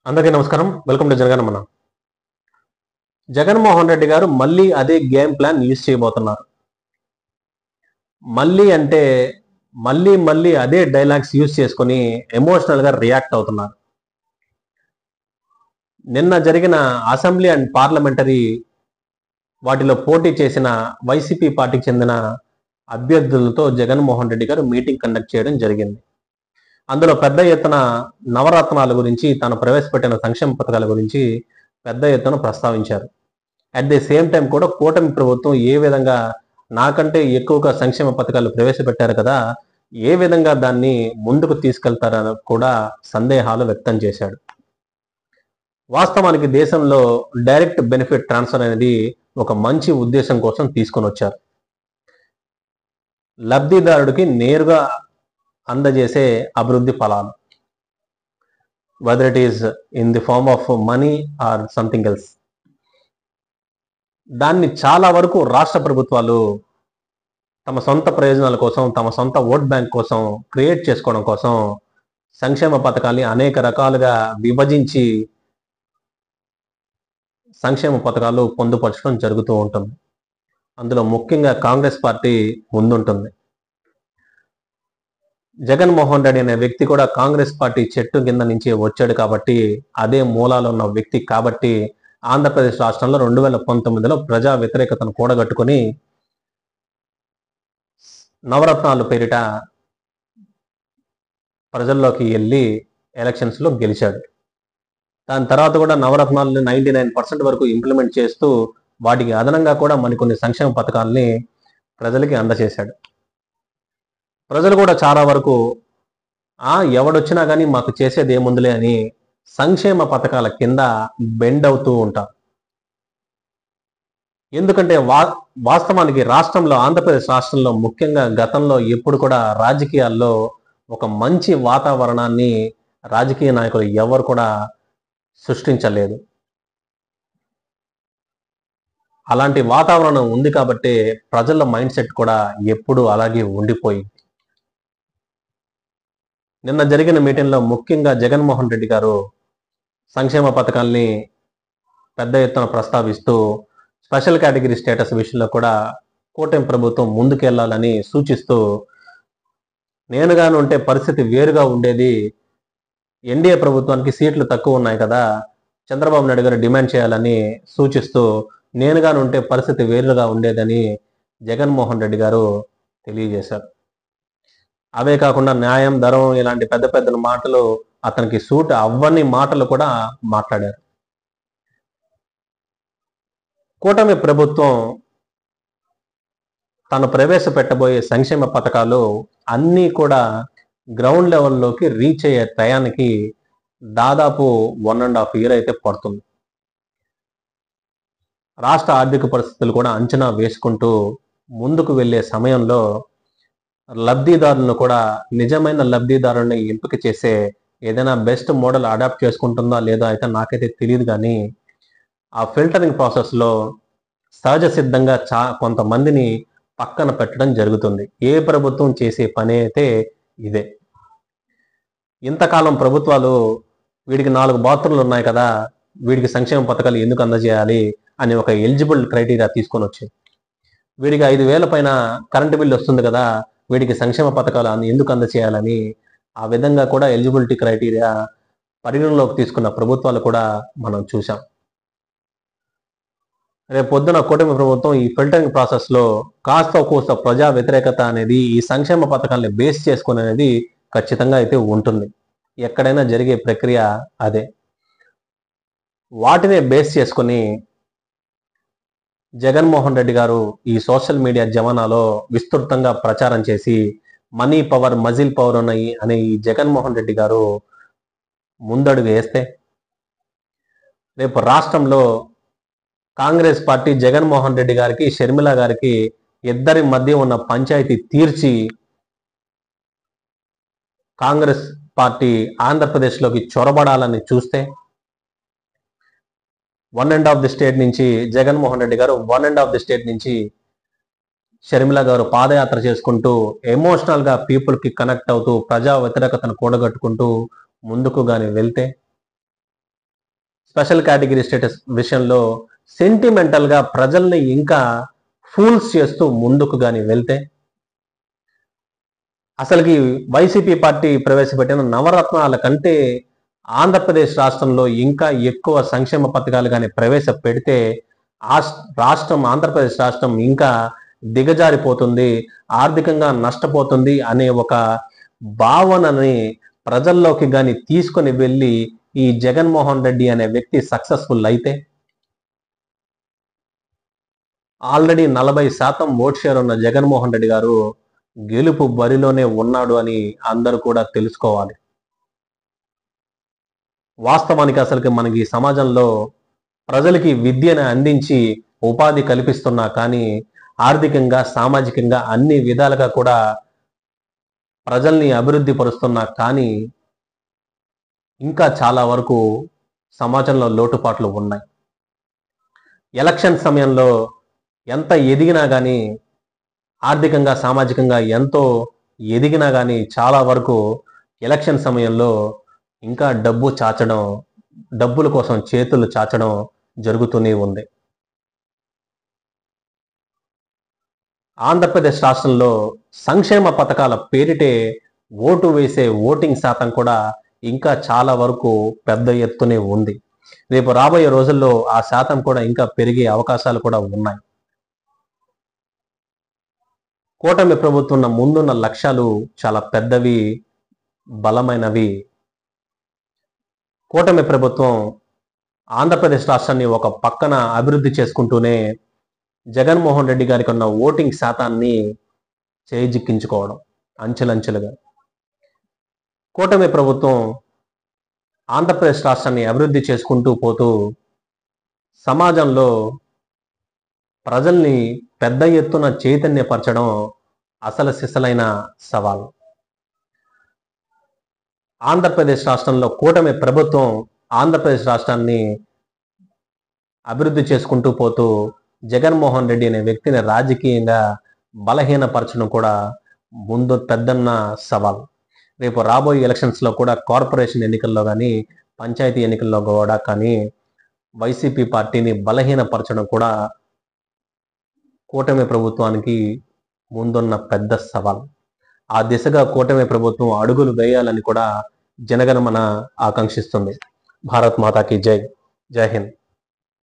అందరికీ నమస్కారం. Welcome to Janaganamana. Jaganmohan Reddy garu మళ్ళీ అదే గేమ్ ప్లాన్ యూజ్ చేయబోతున్నారు. మళ్ళీ అంటే మళ్ళీ అదే డైలాగ్స్ యూజ్ చేసుకొని ఎమోషనల్ గా రియాక్ట్ అవుతున్నారు. నిన్న జరిగిన అసెంబ్లీ అండ్ పార్లమెంటరీ వాటిలో పోటీ చేసిన వైసీపీ పార్టీకి చెందిన అభ్యర్థులతో జగన్మోహన్ రెడ్డి గారు మీటింగ్ కండక్ట్ చేయడం జరిగింది. అందులో పెద్ద ఎత్తున నవరత్నాల గురించి, తాను ప్రవేశపెట్టిన సంక్షేమ పథకాల గురించి పెద్ద ఎత్తున ప్రస్తావించారు. అట్ ది సేమ్ టైం కూడా కూటమి ప్రభుత్వం ఏ విధంగా నాకంటే ఎక్కువగా సంక్షేమ పథకాలు ప్రవేశపెట్టారు కదా, ఏ విధంగా దాన్ని ముందుకు తీసుకెళ్తారని కూడా సందేహాలు వ్యక్తం చేశాడు. వాస్తవానికి దేశంలో డైరెక్ట్ బెనిఫిట్ ట్రాన్స్ఫర్ అనేది ఒక మంచి ఉద్దేశం కోసం తీసుకొని వచ్చారు. లబ్ధిదారుడికి నేరుగా అందజేసే అభివృద్ధి ఫలాలు, whether it is in the form of money or something else, దాన్ని చాలా వరకు రాష్ట్ర ప్రభుత్వాలు తమ సొంత ప్రయోజనాల కోసం, తమ సొంత ఓట్ బ్యాంక్ కోసం క్రియేట్ చేసుకోవడం కోసం సంక్షేమ పథకాల్ని అనేక రకాలుగా విభజించి సంక్షేమ పథకాలు పొందుపరచడం జరుగుతూ ఉంటుంది. అందులో ముఖ్యంగా కాంగ్రెస్ పార్టీ ముందుంటుంది. జగన్మోహన్ రెడ్డి అనే వ్యక్తి కూడా కాంగ్రెస్ పార్టీ చెట్టు కింద నుంచి వచ్చాడు కాబట్టి, అదే మూలాలు ఉన్న వ్యక్తి కాబట్టి ఆంధ్రప్రదేశ్ రాష్ట్రంలో 2019లో ప్రజా వ్యతిరేకతను కూడగట్టుకుని నవరత్నాలు పేరిట ప్రజల్లోకి వెళ్ళి ఎలక్షన్స్ లో గెలిచాడు. దాని తర్వాత కూడా నవరత్నాలను 99% వరకు ఇంప్లిమెంట్ చేస్తూ వాటికి అదనంగా కూడా మరికొన్ని సంక్షేమ పథకాలని ప్రజలకి అందజేశాడు. ప్రజలు కూడా చాలా వరకు ఎవడొచ్చినా కానీ మాకు చేసేది ఏముందిలే అని సంక్షేమ పథకాల కింద బెండ్ అవుతూ ఉంటారు. ఎందుకంటే వాస్తవానికి రాష్ట్రంలో, ఆంధ్రప్రదేశ్ రాష్ట్రంలో ముఖ్యంగా గతంలో ఎప్పుడు కూడా రాజకీయాల్లో ఒక మంచి వాతావరణాన్ని రాజకీయ నాయకులు ఎవరు కూడా సృష్టించలేదు. అలాంటి వాతావరణం ఉంది కాబట్టి ప్రజల మైండ్ సెట్ కూడా ఎప్పుడు అలాగే ఉండిపోయింది. నిన్న జరిగిన మీటింగ్లో ముఖ్యంగా జగన్మోహన్ రెడ్డి గారు సంక్షేమ పథకాల్ని పెద్ద ఎత్తున ప్రస్తావిస్తూ స్పెషల్ కేటగిరీ స్టేటస్ విషయంలో కూడా కూటమి ప్రభుత్వం ముందుకెళ్లాలని సూచిస్తూ, నేనుగాను ఉంటే పరిస్థితి వేరుగా ఉండేది, ఎన్డీఏ ప్రభుత్వానికి సీట్లు తక్కువ ఉన్నాయి కదా, చంద్రబాబు నాయుడు గారు డిమాండ్ చేయాలని సూచిస్తూ నేనుగాను ఉంటే పరిస్థితి వేరుగా ఉండేదని జగన్మోహన్ రెడ్డి గారు తెలియజేశారు. అవే కాకుండా న్యాయం, ధర్మం ఇలాంటి పెద్ద పెద్ద మాటలు అతనికి సూట్ అవ్వని మాటలు కూడా మాట్లాడారు. కూటమి ప్రభుత్వం తను ప్రవేశపెట్టబోయే సంక్షేమ పథకాలు అన్నీ కూడా గ్రౌండ్ లెవెల్లోకి రీచ్ అయ్యే టయానికి దాదాపు 1.5 year అయితే పడుతుంది. రాష్ట్ర ఆర్థిక పరిస్థితులు కూడా అంచనా వేసుకుంటూ ముందుకు వెళ్ళే సమయంలో లబ్ధిదారులను కూడా, నిజమైన లబ్ధిదారుని ఎంపిక చేసే ఏదైనా బెస్ట్ మోడల్ అడాప్ట్ చేసుకుంటుందా లేదా అయితే నాకైతే తెలియదు. కానీ ఆ ఫిల్టరింగ్ ప్రాసెస్లో సహజ సిద్ధంగా కొంతమందిని పక్కన పెట్టడం జరుగుతుంది. ఏ ప్రభుత్వం చేసే పని అయితే ఇదే. ఇంతకాలం ప్రభుత్వాలు వీడికి 4 బాత్రూమ్లు ఉన్నాయి కదా, వీడికి సంక్షేమ పథకాలు ఎందుకు అందజేయాలి అని ఒక ఎలిజిబుల్ క్రైటీరియా తీసుకొని వచ్చి, వీడికి 5,000 పైన కరెంటు బిల్లు వస్తుంది కదా, వీడికి సంక్షేమ పథకాలు ఎందుకు అందజేయాలని ఆ విధంగా కూడా ఎలిజిబిలిటీ క్రైటీరియా పరిగణలోకి తీసుకున్న ప్రభుత్వాలు కూడా మనం చూసాం. రేపు పొద్దున కూటమి ప్రభుత్వం ఈ ఫిల్టరింగ్ ప్రాసెస్ లో కాస్త కూస్త ప్రజా వ్యతిరేకత అనేది ఈ సంక్షేమ పథకాలని బేస్ చేసుకుని అనేది ఖచ్చితంగా అయితే ఉంటుంది. ఎక్కడైనా జరిగే ప్రక్రియ అదే. వాటినే బేస్ చేసుకుని జగన్మోహన్ రెడ్డి గారు ఈ సోషల్ మీడియా జమానాలో విస్తృతంగా ప్రచారం చేసి మనీ పవర్, మజిల్ పవర్ ఉన్నాయి అనే ఈ జగన్మోహన్ రెడ్డి గారు ముందడుగు వేస్తే రేపు రాష్ట్రంలో కాంగ్రెస్ పార్టీ జగన్మోహన్ రెడ్డి గారికి, షర్మిల గారికి ఇద్దరి మధ్య ఉన్న పంచాయతీ తీర్చి కాంగ్రెస్ పార్టీ ఆంధ్రప్రదేశ్లోకి చొరబడాలని చూస్తే 1.5 the state నుంచి జగన్మోహన్ రెడ్డి గారు, 1.5 the state నుంచి షర్మిల గారు పాదయాత్ర చేసుకుంటూ ఎమోషనల్ గా పీపుల్ కి కనెక్ట్ అవుతూ ప్రజా వ్యతిరేకతను కూడగట్టుకుంటూ ముందుకు గాని వెళ్తే స్పెషల్ కేటగిరీ స్టేటస్ విషయంలో సెంటిమెంటల్గా ప్రజల్ని ఇంకా ఫూల్స్ చేస్తూ ముందుకు కానీ వెళ్తే, అసలుకి వైసీపీ పార్టీ ప్రవేశపెట్టిన నవరత్నాల కంటే ఆంధ్రప్రదేశ్ రాష్ట్రంలో ఇంకా ఎక్కువ సంక్షేమ పథకాలు కానీ ప్రవేశపెడితే ఆంధ్రప్రదేశ్ రాష్ట్రం ఇంకా దిగజారిపోతుంది, ఆర్థికంగా నష్టపోతుంది అనే ఒక భావనని ప్రజల్లోకి కానీ తీసుకొని వెళ్ళి ఈ జగన్మోహన్ రెడ్డి అనే వ్యక్తి సక్సెస్ఫుల్ అయితే, ఆల్రెడీ 40% ఓట్ షేర్ ఉన్న జగన్మోహన్ రెడ్డి గారు గెలుపు బరిలోనే ఉన్నాడు అని అందరూ కూడా తెలుసుకోవాలి. వాస్తవానికి అసలుకి మనకి సమాజంలో ప్రజలకి విద్యను అందించి ఉపాధి కల్పిస్తున్నా కానీ, ఆర్థికంగా సామాజికంగా అన్ని విధాలుగా కూడా ప్రజల్ని అభివృద్ధి పరుస్తున్నా కానీ ఇంకా చాలా వరకు సమాజంలో లోటుపాట్లు ఉన్నాయి. ఎలక్షన్ సమయంలో ఎంత ఎదిగినా కానీ, ఆర్థికంగా సామాజికంగా ఎంతో ఎదిగినా కానీ చాలా వరకు ఎలక్షన్ సమయంలో ఇంకా డబ్బుల కోసం చేతులు చాచడం జరుగుతూనే ఉంది. ఆంధ్రప్రదేశ్ రాష్ట్రంలో సంక్షేమ పథకాల పేరిటే ఓటు వేసే ఓటింగ్ శాతం కూడా ఇంకా చాలా వరకు పెద్ద ఎత్తునే ఉంది. రేపు రాబోయే రోజుల్లో ఆ శాతం కూడా ఇంకా పెరిగే అవకాశాలు కూడా ఉన్నాయి. కూటమి ప్రభుత్వం ముందున్న లక్ష్యాలు చాలా పెద్దవి, బలమైనవి. కూటమి ప్రభుత్వం ఆంధ్రప్రదేశ్ రాష్ట్రాన్ని ఒక పక్కన అభివృద్ధి చేసుకుంటూనే జగన్మోహన్ రెడ్డి గారికి ఉన్న ఓటింగ్ శాతాన్ని చేజిక్కించుకోవడం అంచెలంచెలుగా. కూటమి ప్రభుత్వం ఆంధ్రప్రదేశ్ రాష్ట్రాన్ని అభివృద్ధి చేసుకుంటూ పోతూ సమాజంలో ప్రజల్ని పెద్ద ఎత్తున చైతన్యపరచడం అసలు సిసలైన సవాల్. ఆంధ్రప్రదేశ్ రాష్ట్రంలో కూటమి ప్రభుత్వం ఆంధ్రప్రదేశ్ రాష్ట్రాన్ని అభివృద్ధి చేసుకుంటూ పోతూ జగన్మోహన్ రెడ్డి అనే వ్యక్తిని రాజకీయంగా బలహీనపరచడం కూడా ముందు పెద్దన్న సవాల్. రేపు రాబోయే ఎలక్షన్స్లో కూడా కార్పొరేషన్ ఎన్నికల్లో కానీ, పంచాయతీ ఎన్నికల్లో కూడా కానీ వైసీపీ పార్టీని బలహీనపరచడం కూడా కూటమి ప్రభుత్వానికి ముందున్న పెద్ద సవాల్. ఆ దిశగా కూటమి ప్రభుత్వం అడుగులు వేయాలని కూడా జనగణమన ఆకాంక్షిస్తుంది. భారత్ మాతాకి జై. జై హింద్.